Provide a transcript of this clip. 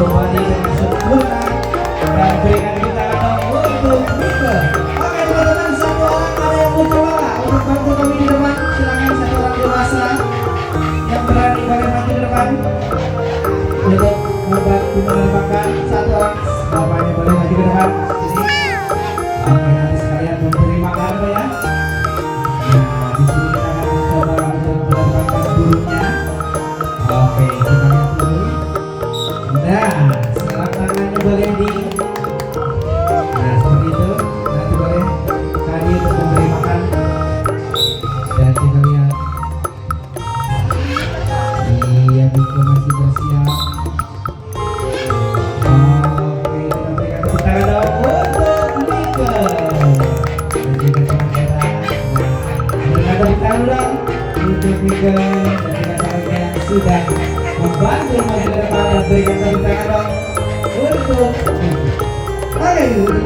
kembali dengan sempurna dan berikan kita dong untuk Mika. Oke teman-teman, satu orang ada yang mau coba untuk bantu kami di depan. Silakan satu orang dewasa yang berani boleh maju ke depan untuk membantu menerbangkan. Satu orang bapaknya boleh maju ke depan sini. Oke, nanti sekalian memberi makan ya. Nah, di sini kita akan mencoba untuk menerbangkan burungnya. Oke, kita lihat dulu. Nah, sekarang tangannya boleh di. Nah, seperti itu. Nanti boleh tadi untuk memberi makan. Dan kita lihat. Iya, Mika masih bersiap. Oke, kita berikan tepuk tangan dong untuk Mika. Dan juga kamera. Nah, berikan tepuk tangan dong untuk Mika dan juga kamera yang sudah membantu maju ke depan. Dan berikan tepuk tangan dong untuk Mika. Oke.